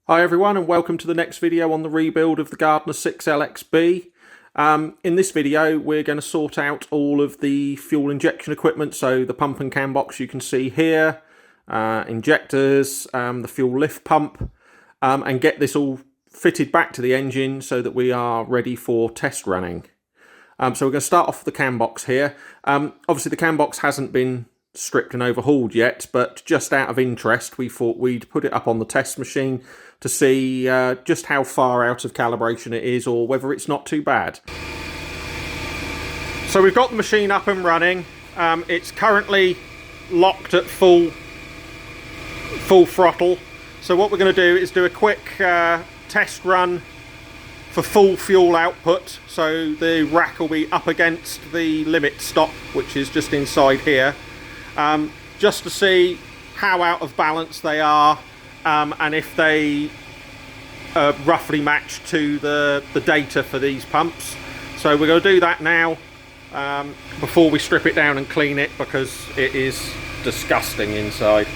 Hi everyone and welcome to the next video on the rebuild of the Gardner 6LXB. In this video we're going to sort out all of the fuel injection equipment, so the pump and cam box you can see here, injectors, the fuel lift pump, and get this all fitted back to the engine so that we are ready for test running. So we're going to start off with the cam box here. Obviously the cam box hasn't been stripped and overhauled yet, but just out of interest we thought we'd put it up on the test machine to see just how far out of calibration it is or whether it's not too bad. So we've got the machine up and running. It's currently locked at full throttle. So what we're going to do is do a quick test run for full fuel output. So the rack will be up against the limit stop, which is just inside here. Just to see how out of balance they are and if they roughly match to the data for these pumps. So we're going to do that now before we strip it down and clean it, because it is disgusting inside.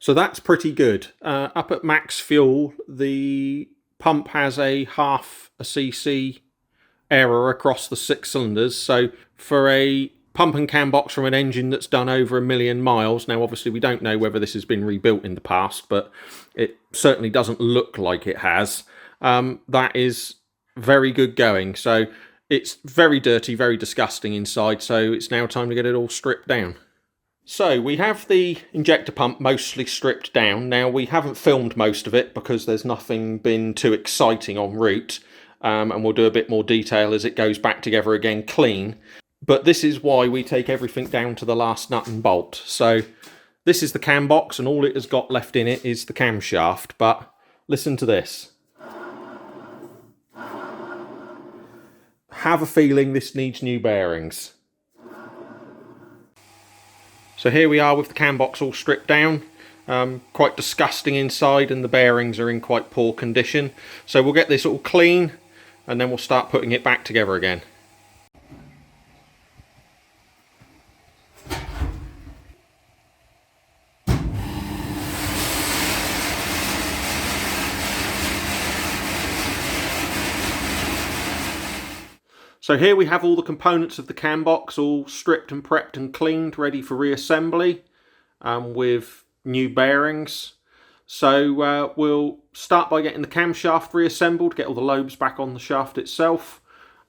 So that's pretty good. Up at max fuel, the pump has a half a cc error across the 6 cylinders. So for a pump and cam box from an engine that's done over 1 million miles, now obviously we don't know whether this has been rebuilt in the past, but it certainly doesn't look like it has. That is very good going. So it's very dirty, very disgusting inside, so it's now time to get it all stripped down. So we have the injector pump mostly stripped down. Now we haven't filmed most of it because there's nothing been too exciting en route, and we'll do a bit more detail as it goes back together again clean. But this is why we take everything down to the last nut and bolt. So this is the cam box and all it has got left in it is the camshaft, but listen to this. Have a feeling this needs new bearings. So here we are with the cam box all stripped down. Quite disgusting inside, and the bearings are in quite poor condition. So we'll get this all clean and then we'll start putting it back together again. So here we have all the components of the cam box all stripped and prepped and cleaned, ready for reassembly with new bearings. So we'll start by getting the camshaft reassembled, get all the lobes back on the shaft itself,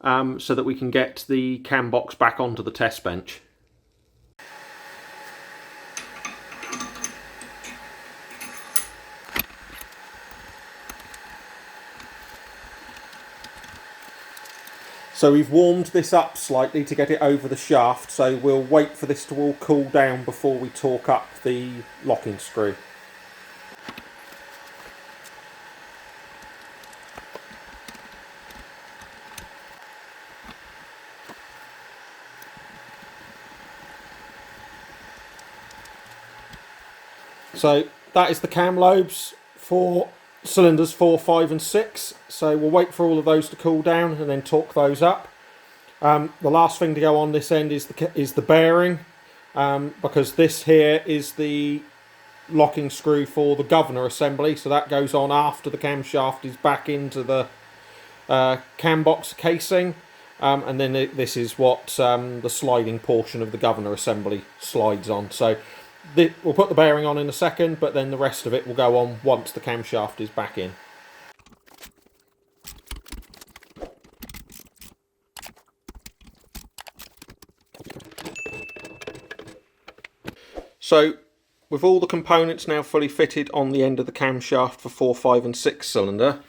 so that we can get the cam box back onto the test bench. So we've warmed this up slightly to get it over the shaft, so we'll wait for this to all cool down before we torque up the locking screw. So that is the cam lobes for cylinders 4, 5 and 6. So we'll wait for all of those to cool down and then torque those up. The last thing to go on this end is the bearing, because this here is the locking screw for the governor assembly, so that goes on after the camshaft is back into the cam box casing, and then this is what the sliding portion of the governor assembly slides on. So we'll put the bearing on in a second, but then the rest of it will go on once the camshaft is back in. So with all the components now fully fitted on the end of the camshaft for 4, 5 and 6 cylinder,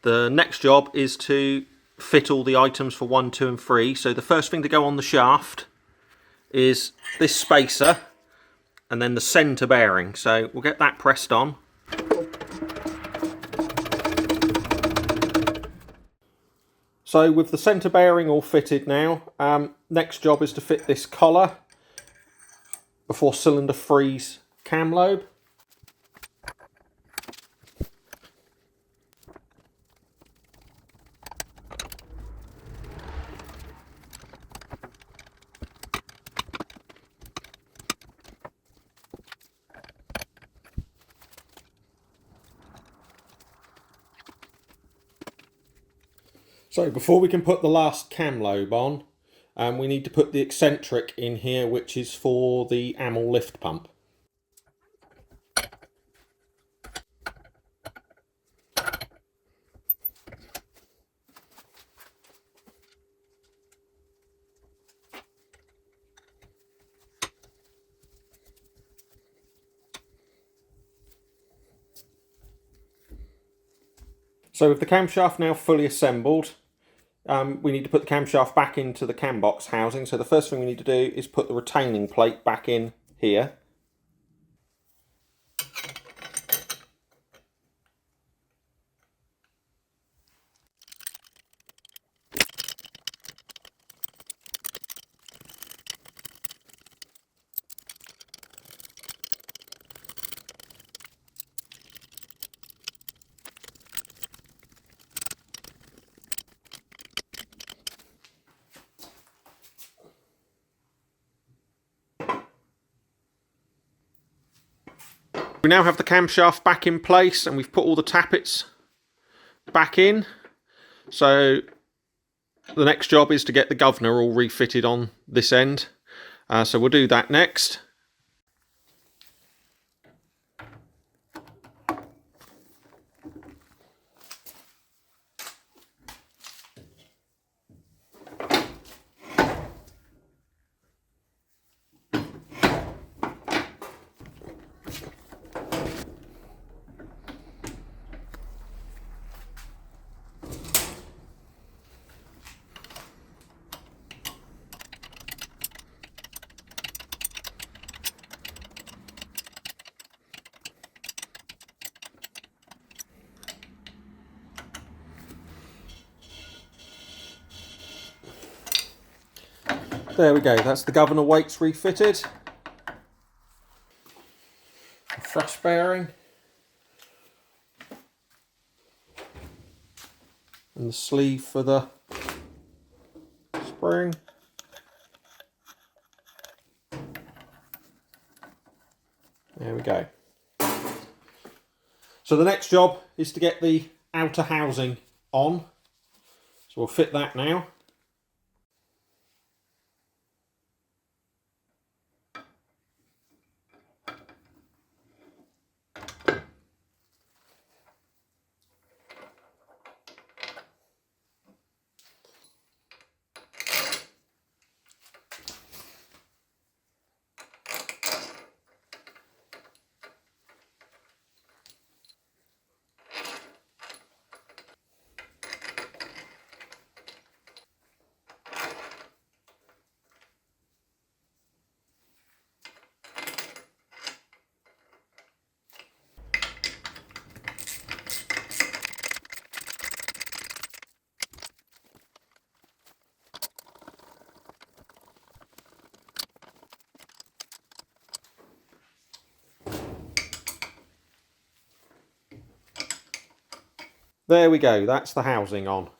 the next job is to fit all the items for 1, 2 and 3. So the first thing to go on the shaft is this spacer and then the centre bearing. So we'll get that pressed on. So with the centre bearing all fitted now, next job is to fit this collar before cylinder 3's cam lobe. So before we can put the last cam lobe on, we need to put the eccentric in here, which is for the amyl lift pump. So with the camshaft now fully assembled, we need to put the camshaft back into the cambox housing. So the first thing we need to do is put the retaining plate back in here. We now have the camshaft back in place and we've put all the tappets back in. So the next job is to get the governor all refitted on this end. So we'll do that next. There we go, that's the governor weights refitted. The thrust bearing. And the sleeve for the spring. There we go. So the next job is to get the outer housing on. So we'll fit that now. There we go, that's the housing on.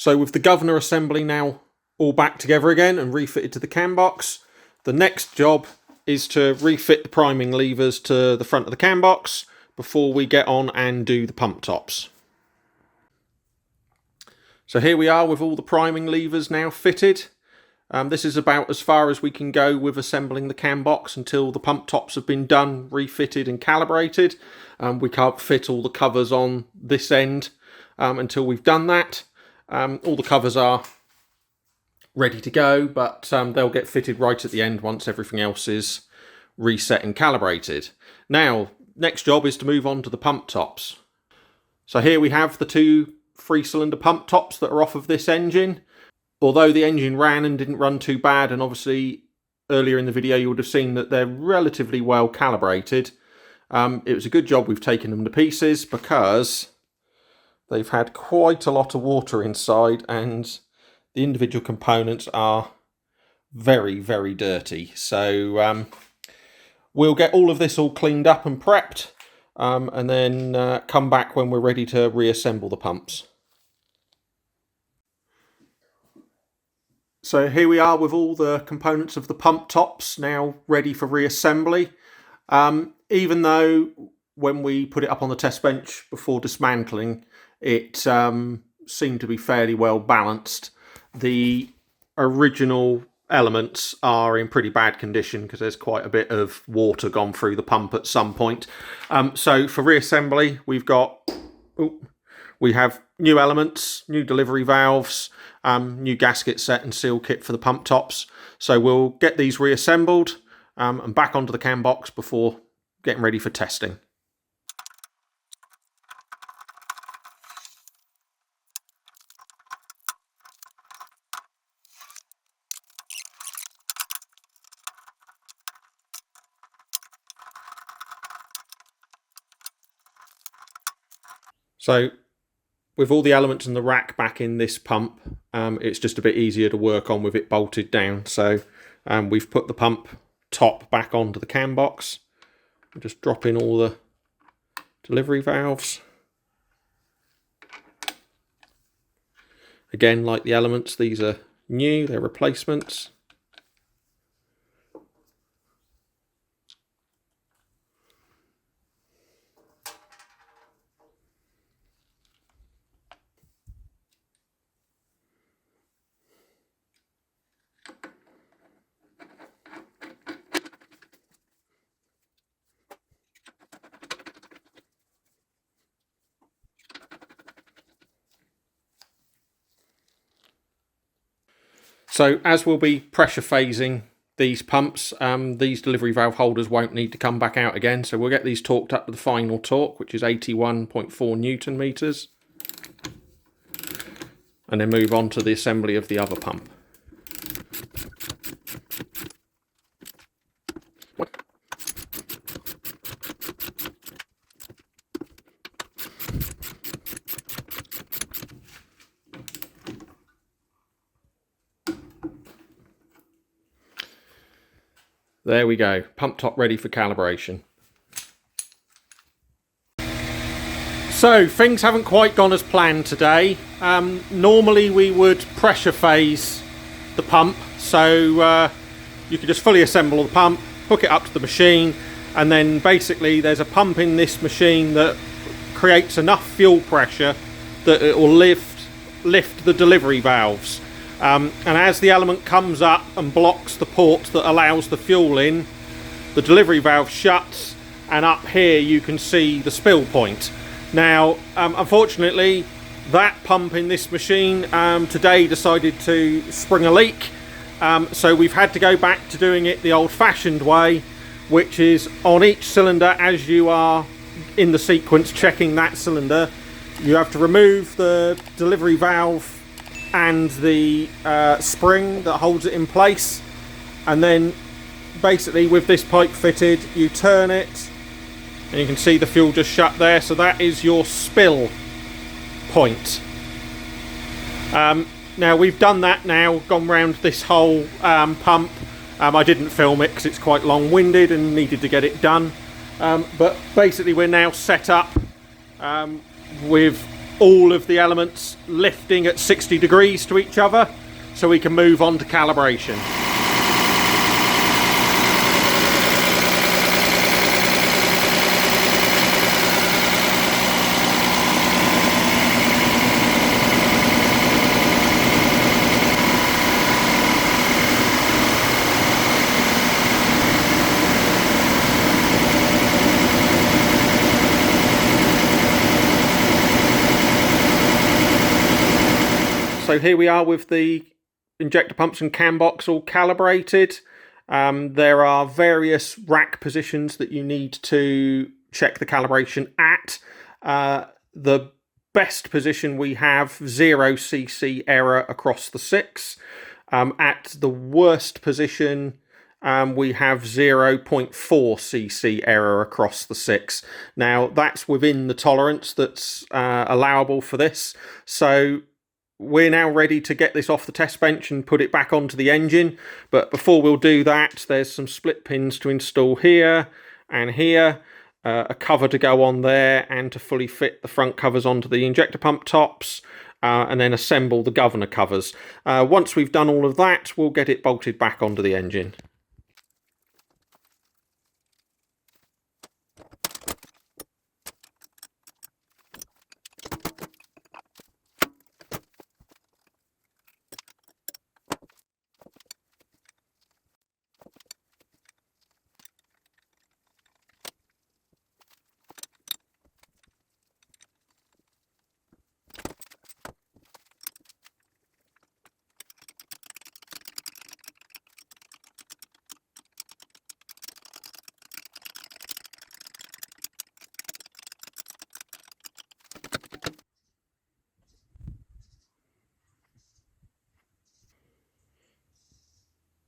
So with the governor assembly now all back together again and refitted to the cambox, the next job is to refit the priming levers to the front of the cambox before we get on and do the pump tops. So here we are with all the priming levers now fitted. This is about as far as we can go with assembling the cambox until the pump tops have been done, refitted and calibrated. We can't fit all the covers on this end until we've done that. All the covers are ready to go, but they'll get fitted right at the end once everything else is reset and calibrated. Now, next job is to move on to the pump tops. So here we have the two 3-cylinder pump tops that are off of this engine. Although the engine ran and didn't run too bad, and obviously earlier in the video you would have seen that they're relatively well calibrated, it was a good job we've taken them to pieces because they've had quite a lot of water inside and the individual components are very, very dirty. So we'll get all of this all cleaned up and prepped and then come back when we're ready to reassemble the pumps. So here we are with all the components of the pump tops now ready for reassembly. Even though when we put it up on the test bench before dismantling, it seemed to be fairly well balanced, the original elements are in pretty bad condition because there's quite a bit of water gone through the pump at some point. So for reassembly, we have new elements, new delivery valves, new gasket set and seal kit for the pump tops. So we'll get these reassembled and back onto the cambox before getting ready for testing. So with all the elements in the rack back in this pump, it's just a bit easier to work on with it bolted down. So we've put the pump top back onto the cambox. We'll just drop in all the delivery valves. Again, like the elements, these are new, they're replacements. So as we'll be pressure phasing these pumps, these delivery valve holders won't need to come back out again. So we'll get these torqued up to the final torque, which is 81.4 Newton meters. And then move on to the assembly of the other pump. There we go, pump top ready for calibration. So things haven't quite gone as planned today. Normally we would pressure phase the pump, so you could just fully assemble the pump, hook it up to the machine, and then basically there's a pump in this machine that creates enough fuel pressure that it will lift the delivery valves. And as the element comes up and blocks the port that allows the fuel in, the delivery valve shuts, and up here you can see the spill point. Now, unfortunately, that pump in this machine today decided to spring a leak, so we've had to go back to doing it the old-fashioned way, which is on each cylinder, as you are in the sequence checking that cylinder, you have to remove the delivery valve and the spring that holds it in place, and then basically with this pipe fitted you turn it and you can see the fuel just shut there, so that is your spill point. Now we've done that now, gone round this whole pump. I didn't film it because it's quite long-winded and needed to get it done, but basically we're now set up with all of the elements lifting at 60 degrees to each other so we can move on to calibration. So here we are with the injector pumps and cambox all calibrated. There are various rack positions that you need to check the calibration at. The best position we have 0cc error across the 6. At the worst position we have 0.4cc error across the 6. Now that's within the tolerance that's allowable for this. So we're now ready to get this off the test bench and put it back onto the engine. But before we'll do that, there's some split pins to install here and here, a cover to go on there, and to fully fit the front covers onto the injector pump tops, and then assemble the governor covers. Once we've done all of that, we'll get it bolted back onto the engine.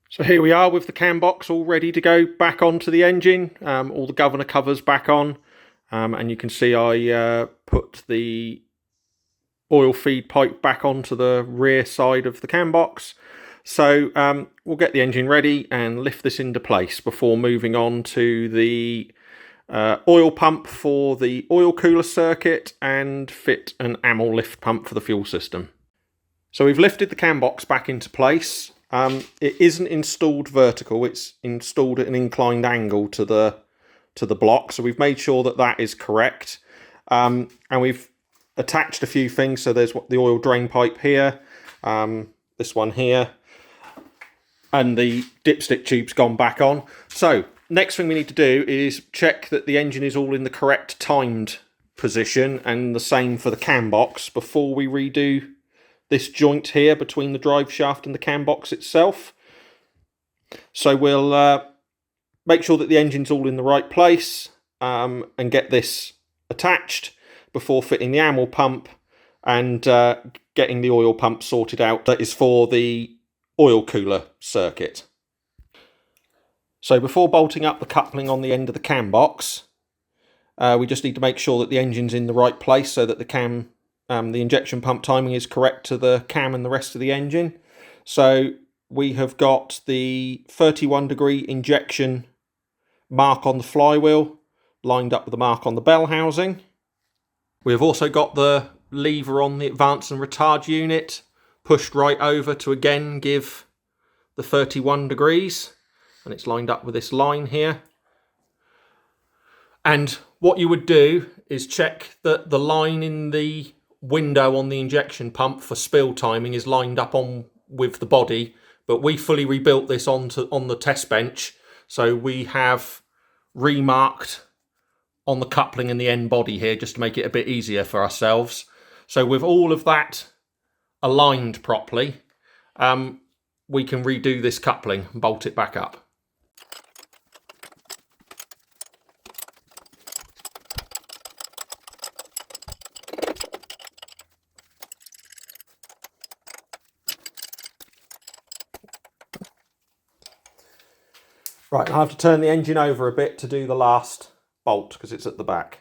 So here we are with the cambox all ready to go back onto the engine, all the governor covers back on, and you can see I put the oil feed pipe back onto the rear side of the cambox. So we'll get the engine ready and lift this into place before moving on to the oil pump for the oil cooler circuit and fit an ammo lift pump for the fuel system. So we've lifted the cambox back into place. It isn't installed vertical, it's installed at an inclined angle to the block, so we've made sure that that is correct. And we've attached a few things. So there's the oil drain pipe here, this one here, and the dipstick tube's gone back on. So next thing we need to do is check that the engine is all in the correct timed position, and the same for the cambox before we redo this joint here between the drive shaft and the cambox itself. So we'll make sure that the engine's all in the right place, and get this attached before fitting the ammo pump and getting the oil pump sorted out. That is for the oil cooler circuit. So before bolting up the coupling on the end of the cambox, we just need to make sure that the engine's in the right place so that the injection pump timing is correct to the cam and the rest of the engine. So we have got the 31-degree injection mark on the flywheel lined up with the mark on the bell housing. We have also got the lever on the advance and retard unit pushed right over to again give the 31 degrees, and it's lined up with this line here. And what you would do is check that the line in the window on the injection pump for spill timing is lined up on with the body, but we fully rebuilt this on the test bench, so we have remarked on the coupling and the end body here just to make it a bit easier for ourselves. So with all of that aligned properly, we can redo this coupling and bolt it back up. Right, I have to turn the engine over a bit to do the last bolt because it's at the back.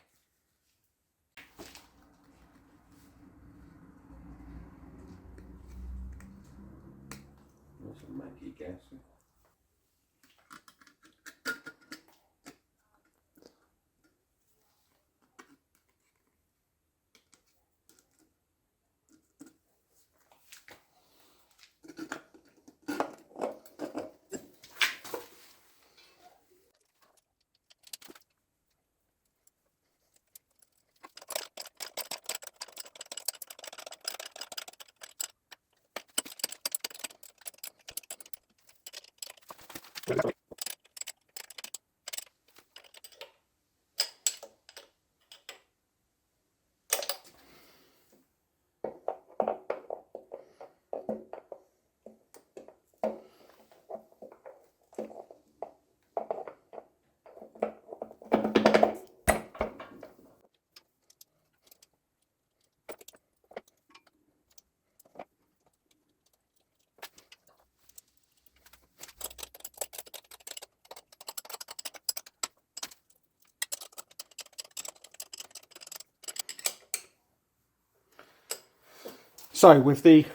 So with the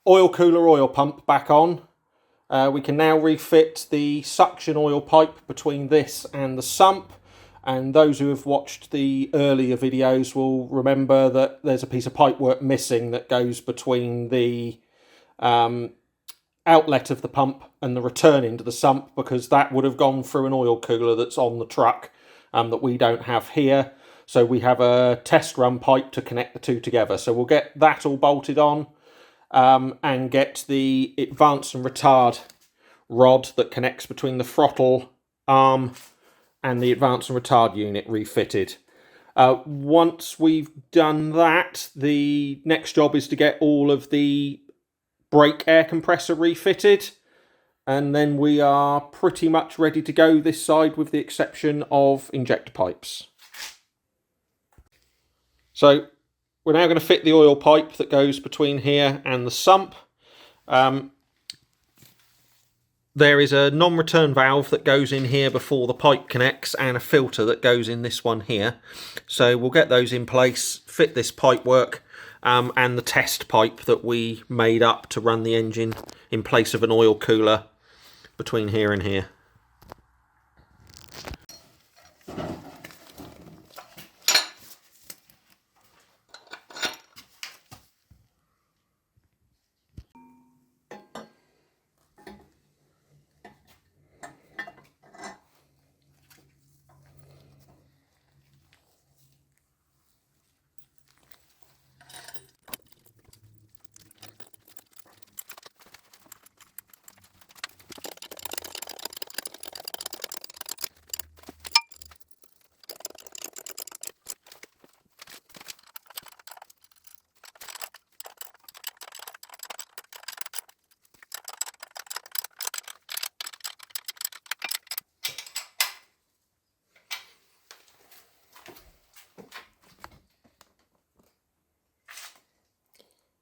oil cooler oil pump back on, we can now refit the suction oil pipe between this and the sump. And those who have watched the earlier videos will remember that there's a piece of pipework missing that goes between the outlet of the pump and the return into the sump, because that would have gone through an oil cooler that's on the truck that we don't have here. So we have a test run pipe to connect the two together. So we'll get that all bolted on and get the advance and retard rod that connects between the throttle arm and the advance and retard unit refitted. Once we've done that, the next job is to get all of the brake air compressor refitted, and then we are pretty much ready to go this side, with the exception of injector pipes. So we're now going to fit the oil pipe that goes between here and the sump. There is a non-return valve that goes in here before the pipe connects, and a filter that goes in this one here. So we'll get those in place, fit this pipework and the test pipe that we made up to run the engine in place of an oil cooler between here and here.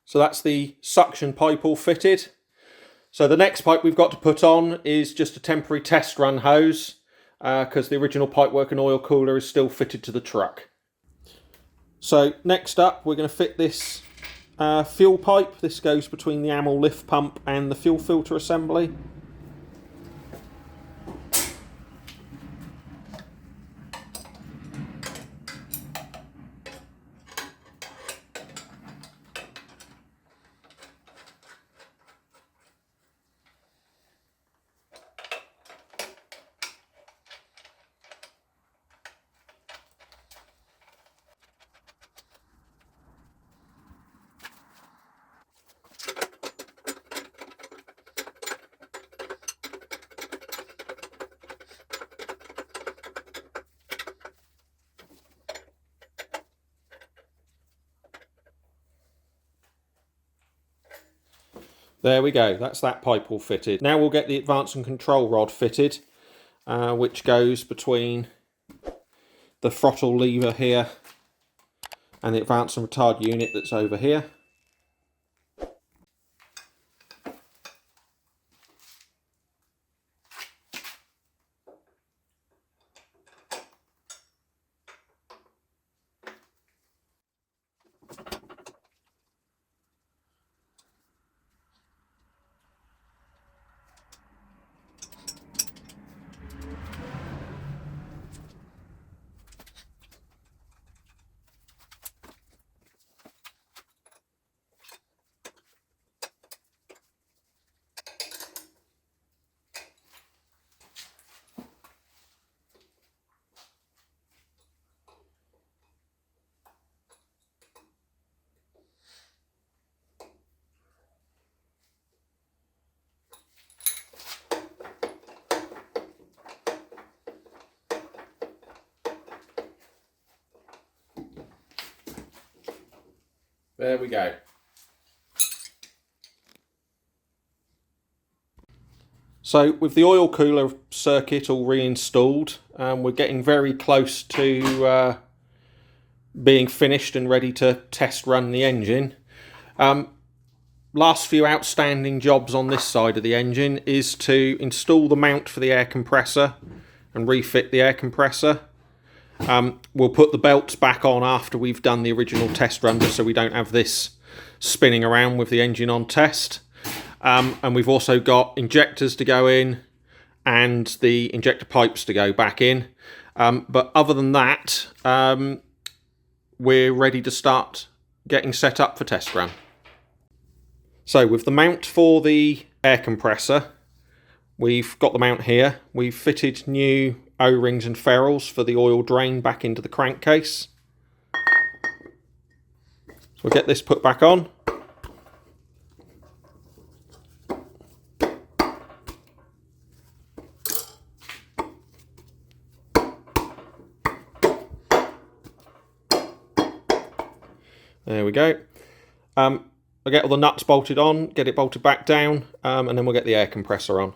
So that's the suction pipe all fitted. So the next pipe we've got to put on is just a temporary test run hose, because the original pipework and oil cooler is still fitted to the truck. So next up, we're going to fit this fuel pipe. This goes between the Amel lift pump and the fuel filter assembly. There we go, that's that pipe all fitted. Now we'll get the advance and control rod fitted, which goes between the throttle lever here and the advance and retard unit that's over here. There we go. So with the oil cooler circuit all reinstalled, we're getting very close to being finished and ready to test run the engine. Last few outstanding jobs on this side of the engine is to install the mount for the air compressor and refit the air compressor. We'll put the belts back on after we've done the original test run, just so we don't have this spinning around with the engine on test. And we've also got injectors to go in and the injector pipes to go back in. But other than that, we're ready to start getting set up for test run. So with the mount for the air compressor, we've got the mount here. We've fitted new O-rings and ferrules for the oil drain back into the crankcase. So we'll get this put back on. There we go. I'll get all the nuts bolted on, get it bolted back down, and then we'll get the air compressor on.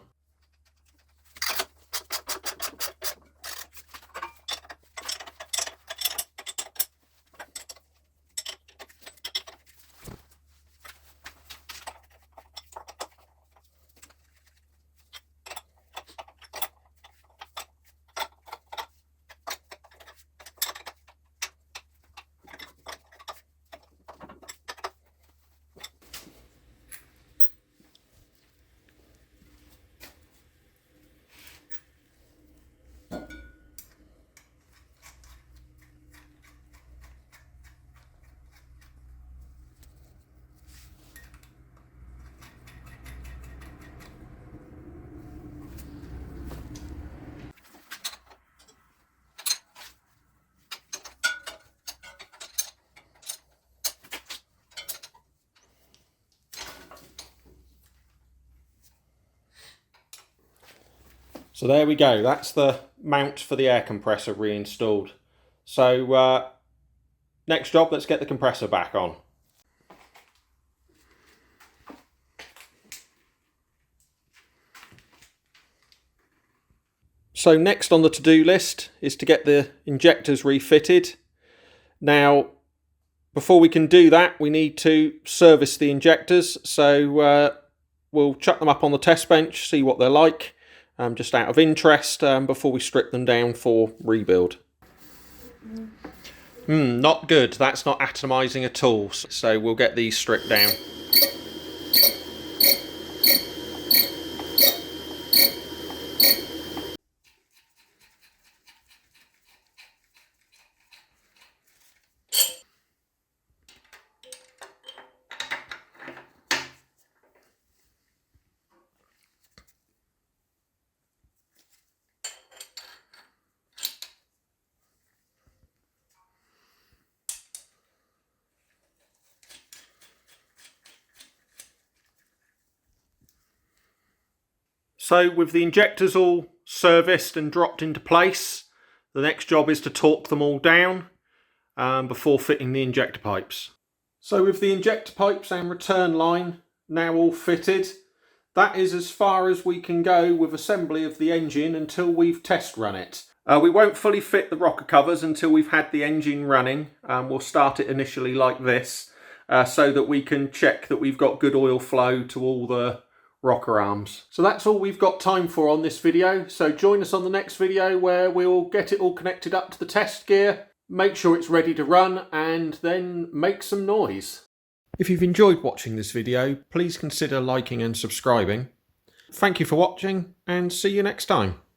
So there we go, that's the mount for the air compressor reinstalled. So next job, let's get the compressor back on. So next on the to-do list is to get the injectors refitted. Now, before we can do that, we need to service the injectors. So we'll chuck them up on the test bench, see what they're like. Just out of interest, before we strip them down for rebuild. Not good, that's not atomising at all, so we'll get these stripped down. So with the injectors all serviced and dropped into place, the next job is to torque them all down before fitting the injector pipes. So with the injector pipes and return line now all fitted, that is as far as we can go with assembly of the engine until we've test run it. We won't fully fit the rocker covers until we've had the engine running. We'll start it initially like this so that we can check that we've got good oil flow to all the rocker arms. So that's all we've got time for on this video. So join us on the next video where we'll get it all connected up to the test gear, make sure it's ready to run, and then make some noise. If you've enjoyed watching this video, please consider liking and subscribing. Thank you for watching, and see you next time.